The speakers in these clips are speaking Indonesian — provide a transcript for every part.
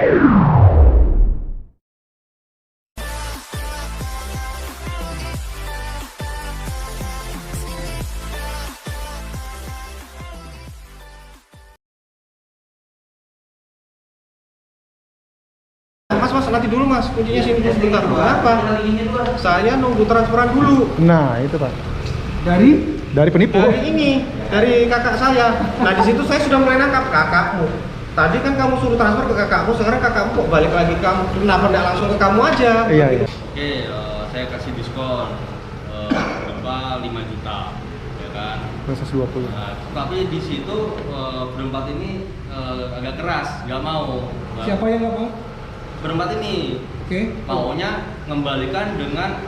Mas, nanti dulu mas, kuncinya sini dulu sebentar. Apa? Saya nunggu transferan dulu. Nah, itu Pak. Dari penipu. Dari kakak saya. Nah, di situ saya sudah mulai nangkap kakakmu. Tadi kan kamu suruh transfer ke kakakmu, sekarang kakakmu kok balik lagi ke kamu. Kenapa tidak langsung ke kamu aja? Iya. Oke, saya kasih diskon berapa 5 juta, ya kan? Proses 20. Nah, tapi di situ berempat ini agak keras, nggak mau. Siapa yang nggak mau? Berempat ini. Oke. Maunya mengembalikan dengan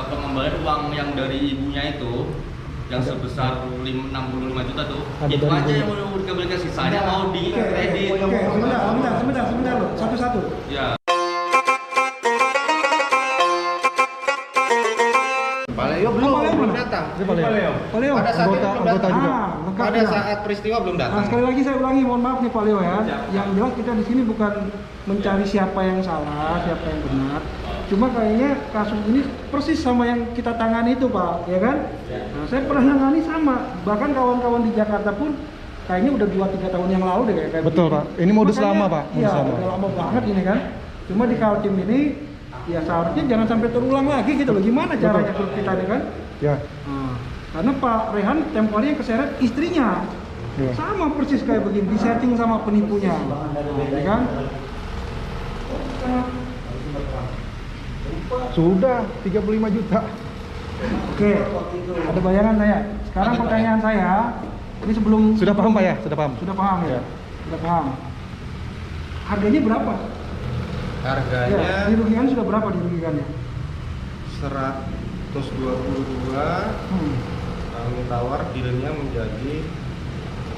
pengembalian uang yang dari ibunya itu yang sebesar 65 juta tuh. Itu aja yang mau dikembalikan, sisanya mau di kredit. Oke, sebentar loh, satu-satu. Ya. Paleo belum datang. Paleo. Pada saat itu belum anggota datang. juga. Lengkap Pada ya. saat peristiwa belum datang. Nah, sekali lagi saya ulangi, mohon maaf nih Pak Leo ya. Yang jelas kita di sini bukan mencari siapa yang salah, siapa yang benar. Cuma kayaknya kasus ini persis sama yang kita tangani itu Pak, ya kan? Nah, saya pernah nangani sama. Bahkan kawan-kawan di Jakarta pun kayaknya udah 2-3 tahun yang lalu deh kayak Betul begini. Pak. Ini modus Makanya, lama Pak. Iya, Modus lama. udah lama banget ini kan. Cuma di Kaltim ini ya seharusnya jangan sampai terulang lagi gitu loh. Gimana caranya grup kita nih kan? Ya. Nah, karena Pak Rehan tempo hari yang keseret istrinya. Iya. Sama persis kayak begini, disetting sama penipunya. Ya kan? Sudah 35 juta. Oke. Ada bayangan saya. Sekarang pertanyaan saya, ini sebelum Sudah paham Pak ya? Sudah paham. Sudah paham ya? Ya. Sudah paham. Harganya berapa? Harganya Ya, dirugikan sudah berapa dirugikannya? 122. Kami tawar dealnya menjadi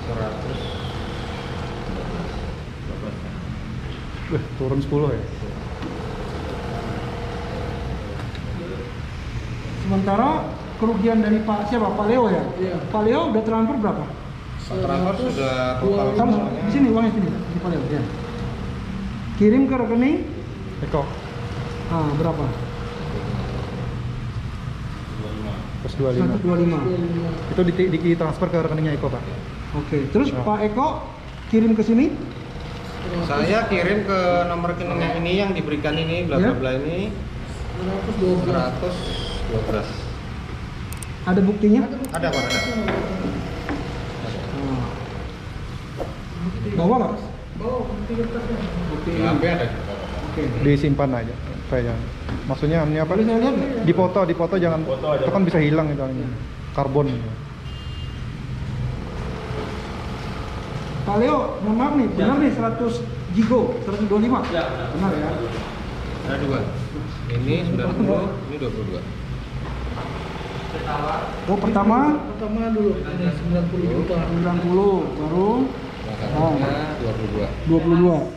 100. Turun 10 ya. Sementara kerugian dari Pak siapa? Pak Leo ya? Iya. Pak Leo udah transfer berapa? Transfer sudah total Kamu semuanya. di sini uangnya sini di Pak Leo ya. Kirim ke rekening. Eko. Ah, berapa? Plus 25. 125. Itu di transfer ke rekeningnya Eko Pak. Oke. Terus Oh. Pak Eko kirim ke sini. Saya kirim ke nomor rekening yang ini yang diberikan ini bla bla bla ini 112. Ada buktinya? Ada Pak, ada. Bawa nggak? Di HP ada. Oke. Disimpan aja. Kayak maksudnya ini apa? Boleh saya lihat nggak? Dipoto jangan. Itu kan bisa hilang itu ini. Karbon. Pak Leo, mohon maaf nih, benar nih 100 gigo, 125? Ya, Benar ya? Ada dua. Ini 90, ini 22. Oh, pertama dulu 90 juta. 90, baru Belakangnya 22. 22.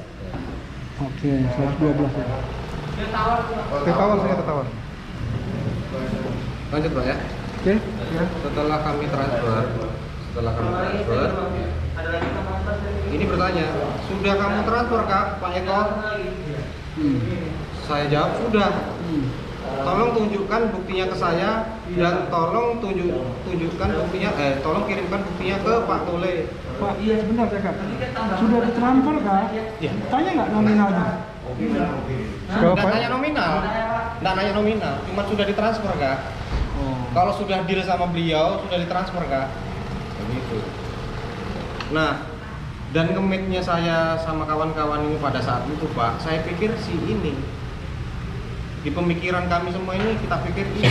Oke, 112 ya. Ketawar saya ketawar. Lanjut Pak ya. Oke, ya. Setelah kami transfer, ini bertanya, sudah kamu transfer Kak, Pak Eko? Saya jawab sudah. Tolong tunjukkan buktinya ke saya dan tolong tunjukkan buktinya, tolong kirimkan buktinya ke Pak Tole. Pak, iya sebentar ya Kak. Sudah ditransfer Kak? Iya. Tanya nggak nominalnya? Nggak nanya nominal, cuma sudah ditransfer Kak. Kalau sudah deal sama beliau, sudah ditransfer Kak. Begitu. Nah, dan nge-make-nya saya sama kawan-kawan ini pada saat itu Pak, saya pikir si ini di pemikiran kami semua ini kita pikir ini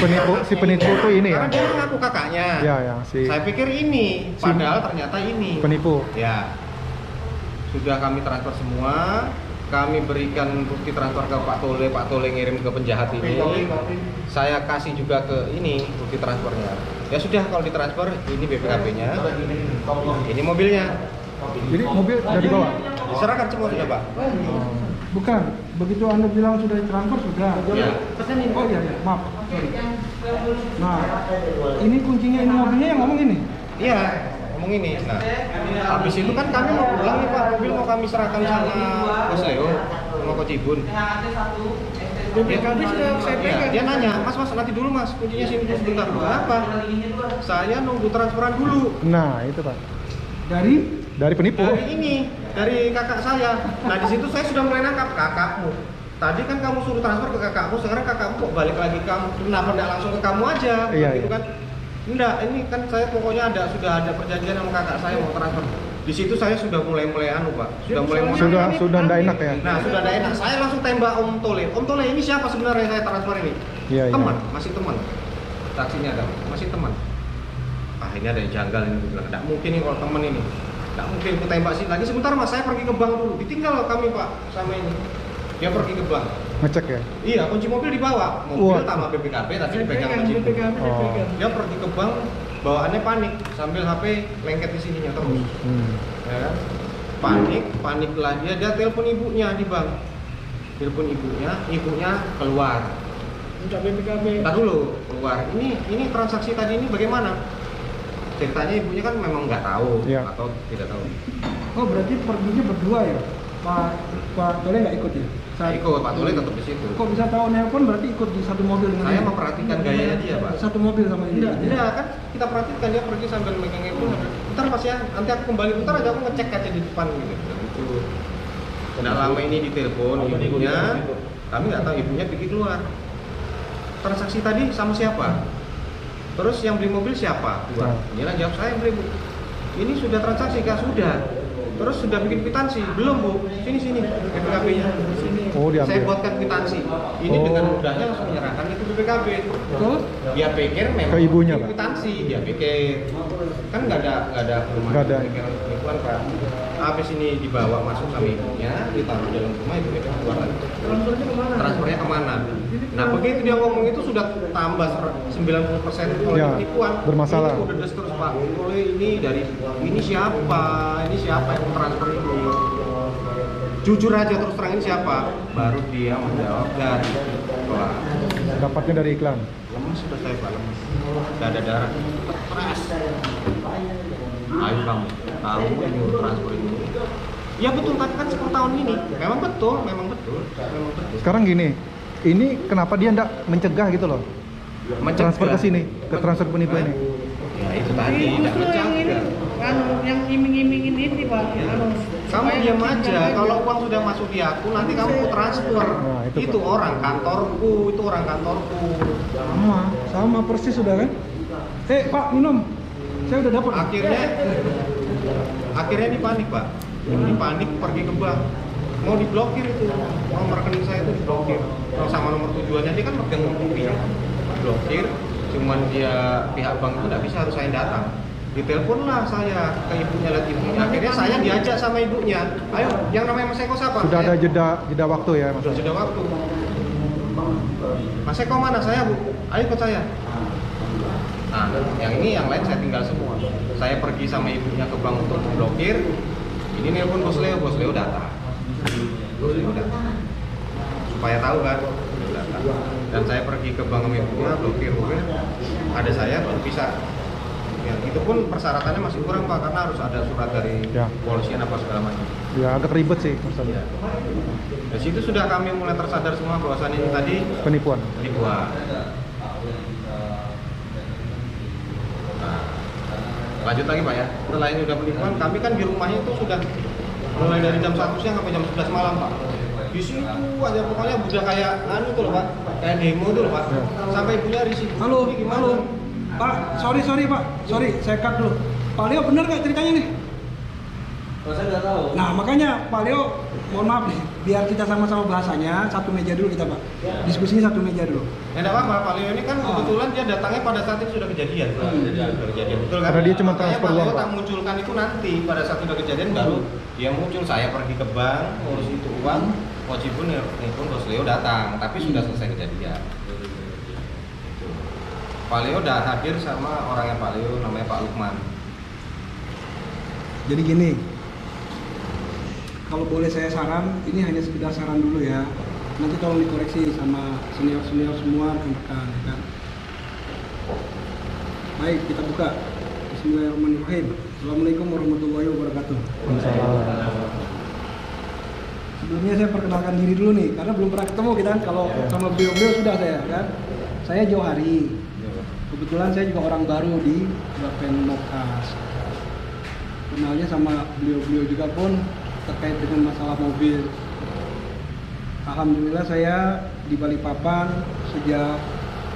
Si penipu tuh ini ya. karena dia mengaku kakaknya. Ya, yang si Saya pikir ini, padahal ternyata ini. penipu. Ya. Sudah kami transfer semua. Kami berikan bukti transfer ke Pak Tole ngirim ke penjahat ini. Saya kasih juga ke ini bukti transfernya. Ya sudah, kalau ditransfer ini BPKB-nya. Ini mobilnya. Jadi mobil udah dibawa. Diserahkan semua sudah Pak. Bukan, begitu Anda bilang sudah ditransfer sudah. Ya. Oh iya, ya. Maaf. Sorry. Nah, ini kuncinya ini mobilnya yang ngomong ini. Iya, ngomong ini. Nah, habis itu kan kami mau pulang nih Pak, mobil mau kami serahkan sama Bos Leo, sama Coach Ibun. BPKB sudah saya Iya, pegang. dia nanya, mas nanti dulu mas, kuncinya sini dulu sebentar. Apa? Saya nunggu transferan dulu. Nah, itu Pak. Dari penipu. Dari kakak saya. Nah di situ saya sudah mulai nangkap kakakmu. Tadi kan kamu suruh transfer ke kakakmu, sekarang kakakmu kok balik lagi ke kamu? Kenapa nggak langsung ke kamu aja? Iya, Gitu iya. kan? Enggak, ini kan saya pokoknya sudah ada perjanjian sama kakak saya mau transfer. Di situ saya sudah mulai anu Pak, Sudah nggak enak ya. Nah sudah ada enak, saya langsung tembak Om Tole. Om Tole ini siapa sebenarnya saya transfer ini? Iya, iya. Teman, masih teman. Taksinya ada, masih teman. Ah ini ada yang janggal ini, gue bilang. Nggak mungkin nih kalau teman ini. Nggak mungkin aku tembak sih lagi. Sebentar mas, saya pergi ke bank dulu. Ditinggal kami Pak sama ini. Dia pergi ke bank. Ngecek ya. Iya, kunci mobil dibawa. Mobil Wah. sama BPKB tapi Saya dipegang pegang, kunci. BPKB saya Oh. pegang. Dia pergi ke bank, bawaannya panik sambil HP lengket di sininya terus. Ya kan? Paniklah dia telepon ibunya di bank. Telepon ibunya keluar. Minta BPKB. Entar dulu, keluar. Ini transaksi tadi ini bagaimana? Ceritanya ibunya kan memang nggak tahu Iya. atau tidak tahu. Oh berarti perginya berdua ya? Pak Tole nggak ikut ya? Saya ikut, Pak Tole tetap di situ. Kok bisa tahu nelpon berarti ikut di satu mobil dengan Saya dia? memperhatikan gayanya dia, Pak. Satu mobil sama ini? Enggak kan kita perhatikan dia pergi sambil megang itu. Ntar pas ya, nanti aku kembali bentar aja aku ngecek kaca di depan gitu. Itu. Nggak lama ini ditelepon ibunya, kami nggak tahu ibunya pergi keluar. Transaksi tadi sama siapa? Terus yang beli mobil siapa? Dua. Dia jawab saya beli bu. Ini sudah transaksi kah? Sudah. Terus sudah bikin kwitansi? Belum bu. Sini BPKB-nya. Oh, diambil. Saya buatkan kwitansi. Ini Oh. dengan mudahnya langsung menyerahkan itu ke BPKB. Terus? Dia pikir memang Ke ibunya, bikin Pak? kwitansi. Dia pikir kan nggak ada rumah. Nggak ada. Penipuan Pak. Habis ini dibawa masuk sama ibunya, ditaruh di dalam rumah, ibunya keluar lagi. Transfernya kemana? Transfernya kemana? Nah begitu dia ngomong itu sudah tambah 90% kalau Ya, penipuan. bermasalah. Ini udah des terus Pak. Oleh ini siapa? Ini siapa yang transfer ini? Jujur aja terus terang ini siapa? Baru dia menjawab dari iklan. Dapatnya dari iklan. Lemes sudah saya Pak, lemes. Gak ada darah. Stres. Ayo kamu ini transfer ini. Ya betul, tapi kan 10 tahun ini memang betul. Sekarang gini, ini kenapa dia nggak mencegah gitu loh? Transfer ke sini, ke transfer penipu ini. Ya itu tadi, Justru tidak yang ini, mencegah. yang iming-imingin ini Pak. Kamu supaya diam kita aja, jangan- kalau uang sudah masuk di aku nanti kamu transfer. Nah, itu, Itu Pak. orang kantorku, Sama persis sudah kan? Pak minum. Saya udah dapat. Akhirnya ini panik Pak. Ini panik pergi ke bank. Mau diblokir itu, nomor rekening saya itu diblokir. Kalau sama nomor tujuannya dia kan megang kopinya. Blokir, cuman dia pihak bank itu nggak bisa, harus saya datang. Ditelepon lah saya ke ibunya, lihat ibunya. Akhirnya saya diajak sama ibunya. Ayo, yang namanya Mas Eko siapa? Sudah ada Saya- jeda waktu ya, Mas. sudah waktu. Mas Eko mana? Saya bu. Ayo ikut saya. Nah, yang lain saya tinggal semua. Saya pergi sama ibunya ke bank untuk memblokir. Ini nelpon Bos Leo datang. Supaya tahu kan, datang. Dan saya pergi ke bank sama ibunya, blokir. Ada saya baru bisa. Ya, itu pun persyaratannya masih kurang Pak, karena harus ada surat dari Ya. polisian apa segala macam. Ya agak ribet sih masalahnya. Dari situ sudah kami mulai tersadar semua bahwasannya ini tadi Penipuan. penipuan. Nah, lanjut lagi Pak ya. Setelah ini udah penipuan, kami kan di rumahnya itu sudah mulai dari jam 1 siang sampai jam 11 malam Pak. Di situ aja pokoknya udah kayak anu tuh loh Pak, kayak demo tuh loh Pak. Sampai ibunya risih. Halo, Ini gimana? halo. Pak, sorry Pak. Sorry, saya cut dulu. Pak Leo benar nggak ceritanya nih? Kalau saya nggak tahu. Nah makanya Pak Leo, mohon maaf nih, biar kita sama-sama bahasanya satu meja dulu kita Pak. Diskusinya satu meja dulu. Ya enggak apa-apa, Pak Leo ini kan kebetulan dia datangnya pada saat itu sudah kejadian. Sudah kejadian, betul kan? Karena dia cuma Makanya transfer Pak Leo uang, Pak. tak munculkan itu nanti pada saat sudah kejadian baru dia muncul. Saya pergi ke bank, urus itu uang, wajib pun Bos Leo datang, tapi sudah selesai kejadian. Pak Leo udah hadir sama orangnya Pak Leo, namanya Pak Lukman. Jadi gini, kalau boleh saya saran, ini hanya sekedar saran dulu ya. Nanti tolong dikoreksi sama senior-senior semua, rekan-rekan. Ya kan? Baik, kita buka. Bismillahirrahmanirrahim. Assalamualaikum warahmatullahi wabarakatuh. Sebelumnya saya perkenalkan diri dulu nih, karena belum pernah ketemu kita kan. Kalau sama beliau-beliau sudah saya kan. Saya Johari. Kebetulan saya juga orang baru di Gapen Mokas. Kenalnya sama beliau-beliau juga pun terkait dengan masalah mobil. Alhamdulillah saya di Balikpapan sejak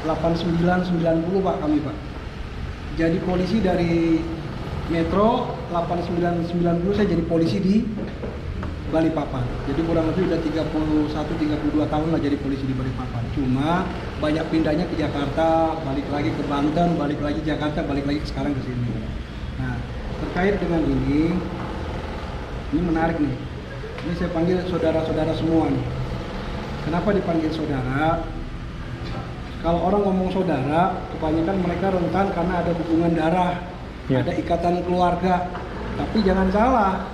89-90 Pak kami Pak. Jadi polisi dari Metro 89-90 saya jadi polisi di Balikpapan. Jadi kurang lebih udah 31-32 tahun lah jadi polisi di Balikpapan. Cuma banyak pindahnya ke Jakarta, balik lagi ke Banten, balik lagi Jakarta, balik lagi sekarang ke sini. Nah, terkait dengan ini menarik nih. Ini saya panggil saudara-saudara semua nih. Kenapa dipanggil saudara? Kalau orang ngomong saudara, kebanyakan mereka rentan karena ada hubungan darah, ada ikatan keluarga. Tapi jangan salah,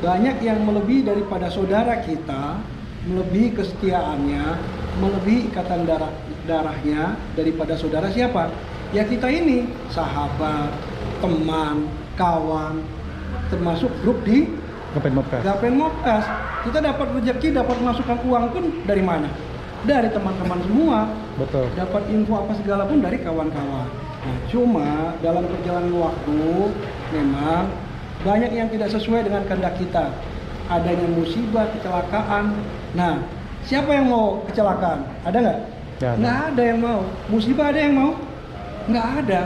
banyak yang melebihi daripada saudara kita, melebihi kesetiaannya, melebihi ikatan darahnya daripada saudara siapa? Ya kita ini, sahabat, teman, kawan, termasuk grup di Gapen Mokas. Kita dapat rezeki, dapat masukan uang pun dari mana? Dari teman-teman semua. Betul. Dapat info apa segala pun dari kawan-kawan. Nah, cuma dalam perjalanan waktu memang banyak yang tidak sesuai dengan kehendak kita. Adanya musibah, kecelakaan. Nah, siapa yang mau kecelakaan? Ada nggak? Nggak ada yang mau. Musibah ada yang mau? Nggak ada.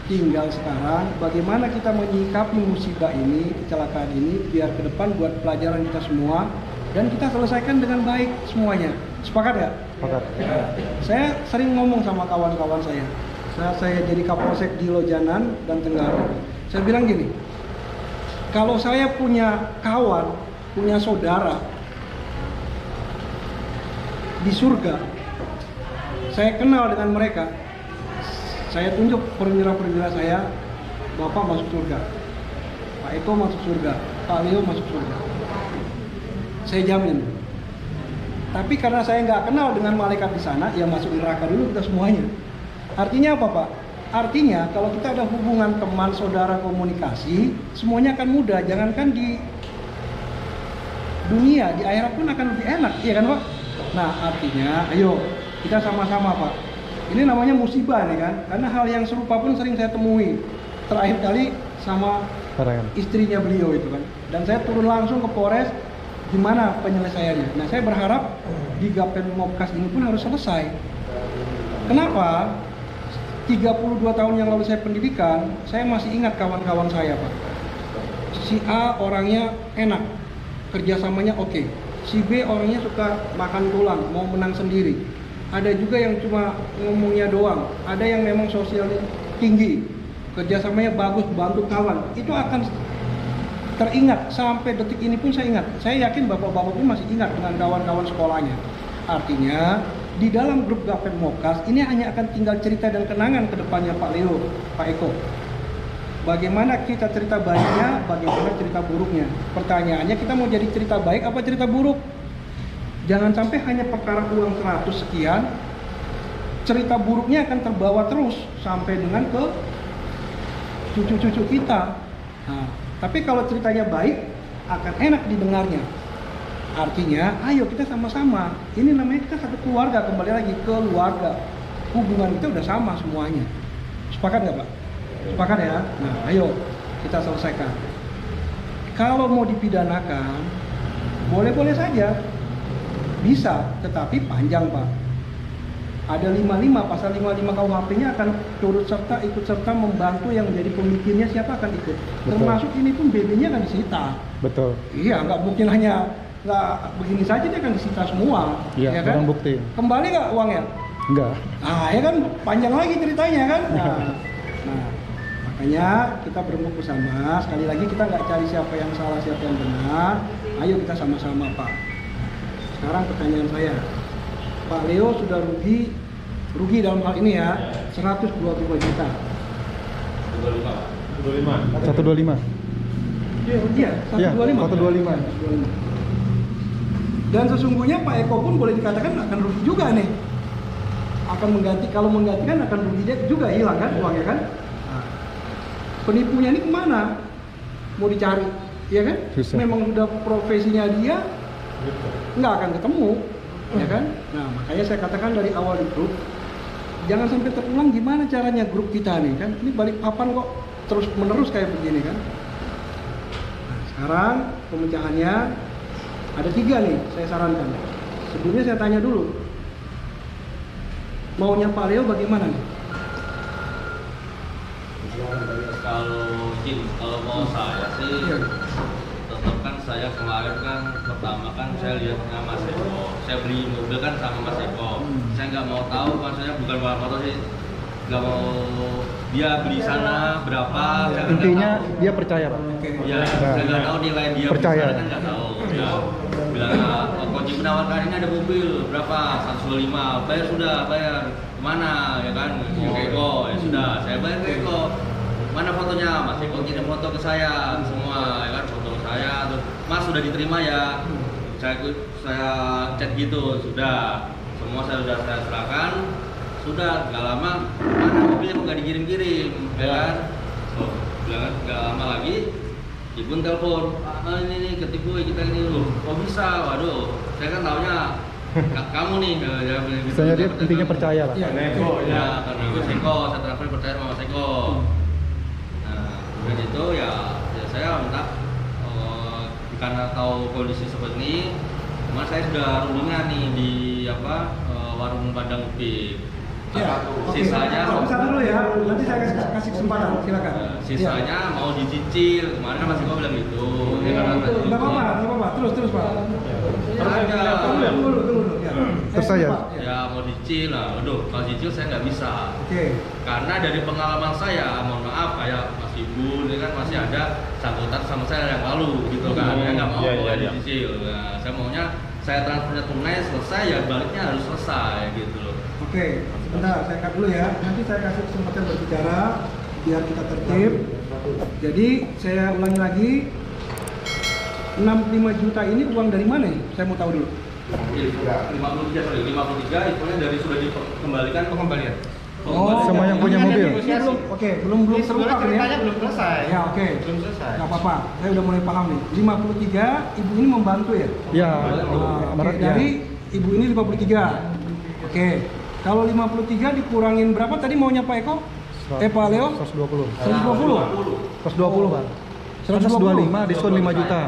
Tinggal sekarang bagaimana kita menyikapi musibah ini, kecelakaan ini, biar ke depan buat pelajaran kita semua dan kita selesaikan dengan baik semuanya. Sepakat nggak? Sepakat. Saya sering ngomong sama kawan-kawan saya. Saya jadi Kapolsek di Lojanan dan Tenggara. Saya bilang gini, kalau saya punya kawan, punya saudara di surga, saya kenal dengan mereka. Saya tunjuk perwira-perwira saya, Bapak masuk surga, Pak Eko masuk surga, Pak Leo masuk surga. Saya jamin. Tapi karena saya nggak kenal dengan malaikat di sana, ya masuk neraka dulu kita semuanya. Artinya apa Pak? Artinya kalau kita ada hubungan teman, saudara, komunikasi, semuanya akan mudah. Jangankan di dunia, di akhirat pun akan lebih enak, iya kan Pak? Nah artinya, ayo kita sama-sama Pak. Ini namanya musibah nih kan, karena hal yang serupa pun sering saya temui. Terakhir kali sama istrinya beliau itu kan. Dan saya turun langsung ke Polres, gimana penyelesaiannya. Nah saya berharap di Gapen Mokas ini pun harus selesai. Kenapa? 32 tahun yang lalu saya pendidikan, saya masih ingat kawan-kawan saya Pak. Si A orangnya enak, kerjasamanya oke. Si B orangnya suka makan tulang, mau menang sendiri. Ada juga yang cuma ngomongnya doang, ada yang memang sosialnya tinggi, kerjasamanya bagus, bantu kawan. Itu akan teringat, sampai detik ini pun saya ingat. Saya yakin bapak-bapak pun masih ingat dengan kawan-kawan sekolahnya. Artinya, di dalam grup Gapen Mokas, ini hanya akan tinggal cerita dan kenangan ke depannya Pak Leo, Pak Eko. Bagaimana kita cerita baiknya, bagaimana cerita buruknya. Pertanyaannya, kita mau jadi cerita baik apa cerita buruk? Jangan sampai hanya perkara uang 100 sekian, cerita buruknya akan terbawa terus sampai dengan ke cucu-cucu kita. Nah, tapi kalau ceritanya baik, akan enak didengarnya. Artinya, ayo kita sama-sama. Ini namanya kita satu keluarga, kembali lagi keluarga. Hubungan kita udah sama semuanya. Sepakat nggak Pak? Sepakat ya? Nah, ayo kita selesaikan. Kalau mau dipidanakan, boleh-boleh saja. Bisa, tetapi panjang Pak. Ada 55, pasal 55 KUHP-nya akan ikut serta membantu yang menjadi pemikirnya siapa akan ikut. Betul. Termasuk ini pun BB-nya akan disita. Betul. Iya, nggak mungkin hanya nggak begini saja, dia akan disita semua. Iya, ya kan? Bukti. Kembali nggak uangnya? Enggak. Nah, ya kan panjang lagi ceritanya kan. Nah, makanya kita berembuk bersama. Sekali lagi kita nggak cari siapa yang salah, siapa yang benar. Ayo kita sama-sama Pak. Sekarang pertanyaan saya, Pak Leo sudah rugi dalam hal ini ya, 125 juta. 125. Iya, 125. Dan sesungguhnya Pak Eko pun boleh dikatakan akan rugi juga nih. Akan mengganti, kalau menggantikan akan rugi dia juga, hilang kan uangnya kan. Nah, penipunya ini kemana? mau dicari, ya kan? Susah. Memang sudah profesinya dia, nggak akan ketemu, ya kan? Nah, makanya saya katakan dari awal di grup, jangan sampai terulang gimana caranya grup kita nih kan? Ini balik papan kok terus menerus kayak begini kan? Nah, sekarang pemecahannya ada 3 nih, saya sarankan. Sebelumnya saya tanya dulu, maunya Pak Leo bagaimana nih? Kalau mau saya sih Iya. tetap kan saya kemarin kan pertama kan saya lihatnya Mas Eko, saya beli mobil kan sama Mas Eko. Saya nggak mau tahu, maksudnya bukan motor sih, nggak mau dia beli sana berapa. Saya nggak Intinya tahu. dia percaya, Pak. Ya, saya nggak tahu nilai dia Percaya. beli sana kan nggak tahu. Ya, bilang Koji menawarkan ini ada mobil berapa 125, bayar sudah bayar kemana ya kan? Ke Eko ya sudah, saya bayar ke Eko. Mana fotonya? Mas Eko kirim foto ke saya semua ya kan, foto saya terus Mas sudah diterima ya. Saya chat gitu, sudah semua saya serahkan. Sudah nggak lama, mana mobilnya kok nggak dikirim-kirim ya kan? So, bilang nggak lama lagi ibu telepon, ini ketipu kita ini loh, kok bisa? Waduh, saya kan taunya kamu nih, ya, Misalnya dia intinya percaya lah. Iya. ya karena Mas Eko, saya transfer percaya sama Mas Eko. Nah, kemudian itu ya saya minta karena tahu kondisi seperti ini, cuma saya sudah rundingan nih di warung Padang Upi. Ya, oke. Sisanya Bisa dulu ya, nanti saya kasih kesempatan, silakan. sisanya mau dicicil. Kemarin Mas Eko bilang gitu. Ya, karena Nggak apa-apa, terus Pak. ada Tunggu dulu. Ya. Terus saya. Pak. ya mau dicicil lah. Aduh, kalau cicil saya nggak bisa. Oke. Karena dari pengalaman saya, mohon maaf kayak Mas Ibu, ini kan masih ada sangkutan sama saya yang lalu gitu kan. Saya nggak mau dicicil. Nah, saya maunya saya transfernya tunai selesai ya baliknya harus selesai gitu loh. Oke, sebentar saya cut dulu ya. Nanti saya kasih kesempatan berbicara biar kita tertib. Jadi saya ulangi lagi, 65 juta ini uang dari mana ya? Saya mau tahu dulu. 53 itu dari sudah dikembalikan pengembalian. Oh, Sama yang punya ini mobil. belum, oke, belum Ini terungkap sebenarnya ya. ceritanya belum selesai. Ya, oke. Belum selesai. Nggak apa-apa, saya udah mulai paham nih. 53, ibu ini membantu ya? Ya, Oke, Maret ya. dari ibu ini 53. Oke, kalau 53 dikurangin berapa tadi maunya Pak Eko? Pak Leo? 120. 120? 120, Pak. 125 diskon 5 juta.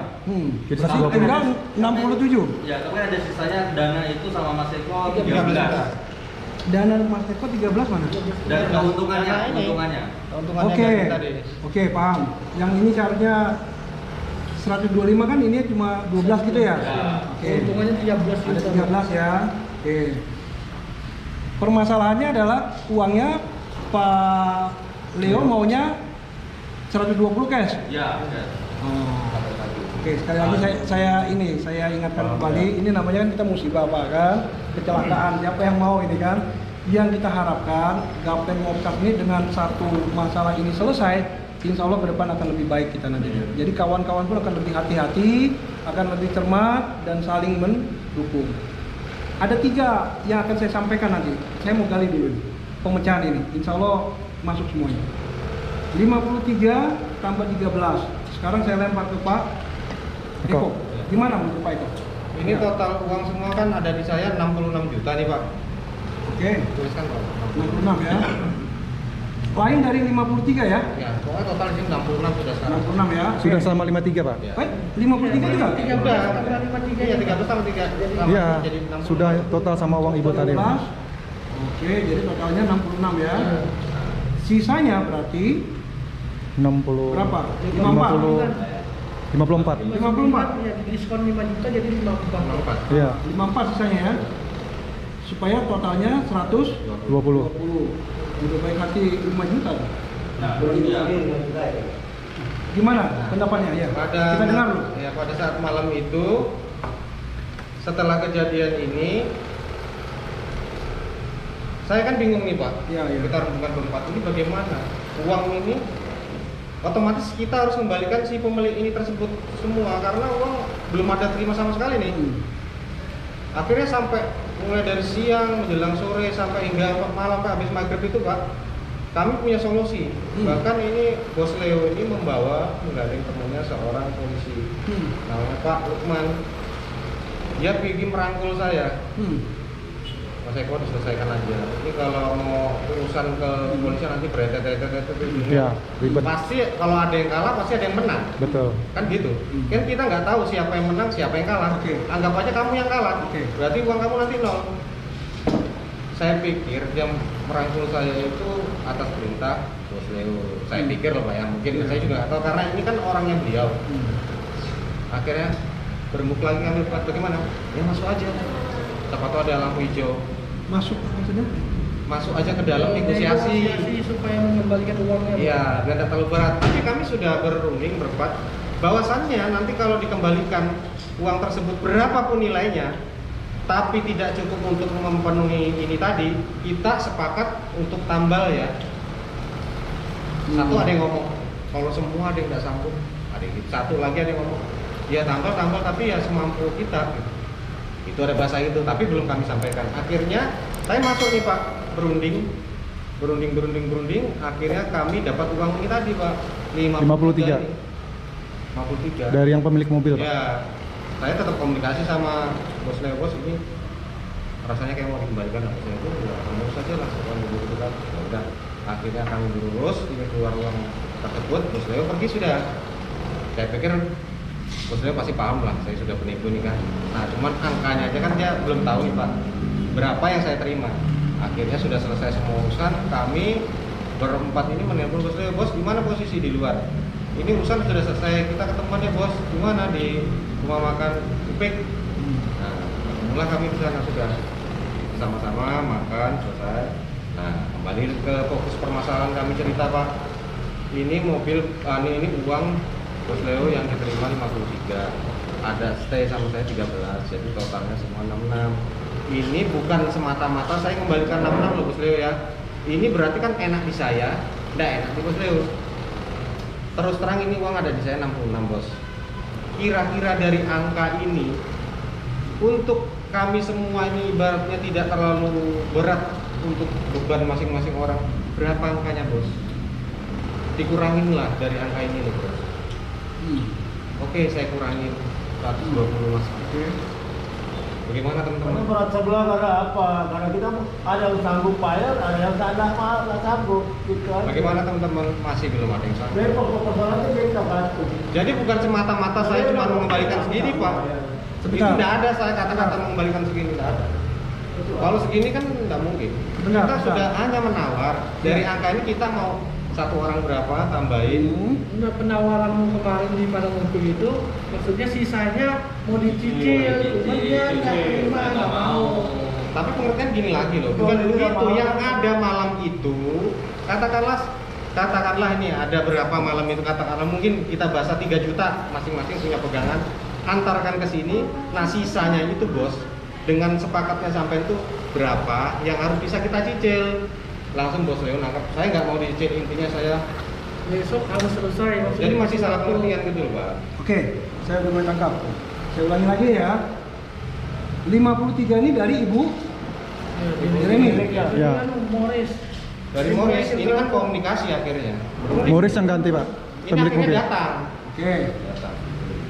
Jadi Berarti 120. tinggal 67. Ya, tapi ada sisanya dana itu sama Mas Eko 13 juta. 13. Dana Mas Eko 13 mana? Dan keuntungannya, Karena ini. keuntungannya. Keuntungannya Oke, dari tadi. oke, paham. Yang ini charge-nya 125 kan, ini cuma 12 gitu ya? Ya. Oke. Keuntungannya 13 Ada juta. 13 ya. Oke. Permasalahannya adalah uangnya Pak Leo maunya 120 cash. Ya, ya. Oke, sekali lagi saya ingatkan kembali, ini namanya kan kita musibah Pak kan, kecelakaan. Siapa yang mau ini kan? Yang kita harapkan Gapen Mopcap ini dengan satu masalah ini selesai, insya Allah ke depan akan lebih baik kita nantinya. Jadi kawan-kawan pun akan lebih hati-hati, akan lebih cermat dan saling mendukung. Ada 3 yang akan saya sampaikan nanti. Saya mau gali dulu nih, pemecahan ini. Insya Allah masuk semuanya. 53 tambah 13. Sekarang saya lempar ke Pak Eko. Gimana menurut Pak Eko? Ini total uang semua kan ada di saya 66 juta nih Pak. Oke, Tuliskan Pak. 66 ya. Lain dari 53 ya? Ya, pokoknya total di sini 66 sudah sekarang. 66 ya. Sudah sama 53, Pak. Ya. 53 juga? 13 tambah 53. Iya, 13 tambah 3. Iya, sudah total sama uang ibu tadi. 12. Oke, jadi totalnya 66 ya. Sisanya berarti 60 berapa? 54. 54. Ya, diskon 5 juta jadi 54. Iya, 54 sisanya ya. Supaya totalnya 120. 20. Udah baik hati 5 juta. Nah, ya. Gimana pendapatnya ya? Kita dengar dulu. Ya, pada saat malam itu setelah kejadian ini saya kan bingung nih Pak. Iya, iya. Kita hubungan berempat ini bagaimana? Uang ini otomatis kita harus kembalikan si pemilik ini tersebut semua karena uang belum ada terima sama sekali nih. Akhirnya sampai mulai dari siang menjelang sore sampai hingga malam Pak habis maghrib itu Pak, kami punya solusi. Bahkan ini Bos Leo ini menggandeng temannya seorang polisi. Namanya Pak Lukman. Dia pergi merangkul saya. Mas Eko diselesaikan aja. Ini kalau mau urusan ke polisi nanti beretet-etet Ya, ribet. pasti kalau ada yang kalah pasti ada yang menang. Betul. Kan gitu. Kan kita nggak tahu siapa yang menang, siapa yang kalah. Anggap aja kamu yang kalah. Berarti uang kamu nanti nol. Saya pikir dia merangkul saya itu atas perintah Bos Leo. Saya pikir loh Pak ya, mungkin saya juga nggak tahu karena ini kan orangnya beliau. Akhirnya berembuk lagi kami, Pak, bagaimana? Ya masuk aja. Siapa tahu ada lampu hijau. Masuk maksudnya? Masuk aja ke dalam negosiasi. supaya mengembalikan uangnya. Iya, biar tidak terlalu berat. Tapi kami sudah berunding berempat bahwasannya nanti kalau dikembalikan uang tersebut berapapun nilainya, tapi tidak cukup untuk memenuhi ini tadi, kita sepakat untuk tambal ya. Satu ada yang ngomong, kalau semua ada yang tidak sanggup, ada yang satu lagi ada yang ngomong, ya tambal tapi ya semampu kita. Itu ada bahasa itu, tapi belum kami sampaikan. Akhirnya saya masuk nih Pak, berunding. Akhirnya kami dapat uang ini tadi Pak, 53. 53. Dari yang pemilik mobil, Pak. Ya, saya tetap komunikasi sama Bos Leo, Bos ini rasanya kayak mau dikembalikan apa saya itu ya urus saja lah soal gitu kan. Ya udah, akhirnya kami berurus, ini keluar uang tersebut, Bos Leo pergi sudah. Saya pikir Bos Leo pasti paham lah, saya sudah penipu nih kan. Nah, cuman angkanya aja kan dia belum tahu nih Pak, berapa yang saya terima. Akhirnya sudah selesai semua urusan, kami berempat ini menelpon Bos Leo, Bos gimana posisi di luar? Ini urusan sudah selesai, kita ketemuan ya Bos, gimana di rumah makan Upik? Nah, mulai kami ke sana sudah sama-sama makan selesai. Nah, kembali ke fokus permasalahan kami cerita Pak. Ini mobil, ini uang Bos Leo yang diterima 53, ada stay sama saya 13, jadi totalnya semua 66. Ini bukan semata-mata saya kembalikan 66 loh Bos Leo ya. Ini berarti kan enak di saya, tidak enak di Bos Leo. Terus terang ini uang ada di saya 66 Bos. Kira-kira dari angka ini untuk kami semua ini ibaratnya tidak terlalu berat untuk beban masing-masing orang, berapa angkanya Bos? Dikurangin lah dari angka ini loh Bos. Oke, saya kurangin 120 Mas. Bagaimana Karena teman-teman? berat sebelah karena apa? Karena kita ada yang sanggup bayar, ada yang nggak sanggup. Gitu aja. Bagaimana teman-teman? Masih belum ada yang sanggup. Jadi pokok persoalannya kita bantu. Jadi bukan semata-mata saya cuma mengembalikan segini Pak. Itu tidak ada saya kata-kata mengembalikan segini, tidak ada. Kalau segini kan tidak mungkin. Kita sudah hanya menawar dari angka ini kita mau satu orang berapa tambahin. Nah, penawaranmu kemarin di pada mobil itu maksudnya sisanya mau dicicil, cuman dia nggak terima, nggak mau. Tapi pengertian gini lagi loh, bukan begitu. Yang ada malam itu, katakanlah ini ada berapa malam itu, katakanlah mungkin kita bahasa 3 juta masing-masing punya pegangan, antarkan ke sini. Nah sisanya itu Bos, dengan sepakatnya sampai itu berapa yang harus bisa kita cicil. Langsung Bos Leo nangkap, saya nggak mau dicicil, intinya saya Besok harus selesai. Maksudnya jadi masih salah pengertian gitu loh Pak. Oke, saya udah menangkap. Saya ulangi lagi ya. 53 ini dari Ibu Jeremy. Ya. Morris. Dari Morris, ini kan komunikasi akhirnya. Morris yang ganti, Pak. Ini Pemilik akhirnya mobil. datang. Oke, Datang.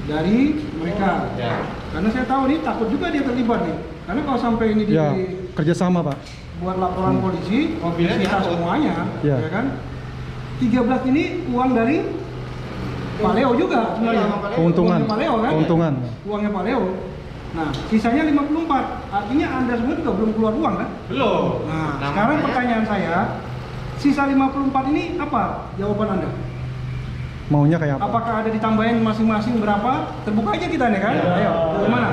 dari mereka. Ya. Karena saya tahu nih takut juga dia terlibat nih. Karena kalau sampai ini Ya, kerjasama, Pak. buat laporan polisi, Mobilnya disita diangkut. semuanya, Ya. ya kan? 13 ini uang dari Pak Leo juga sebenarnya. Iya, Pak Leo. Keuntungan. Uangnya Pak Leo kan? Keuntungan. Uangnya Pak Leo. Nah, sisanya 54. Artinya Anda semua juga belum keluar uang kan? Belum. Nah, Nah, sekarang makanya- pertanyaan saya, sisa 54 ini apa jawaban Anda? Maunya kayak apa? Apakah ada ditambahin masing-masing berapa? Terbuka aja kita nih kan? Ya. Ayo, bagaimana?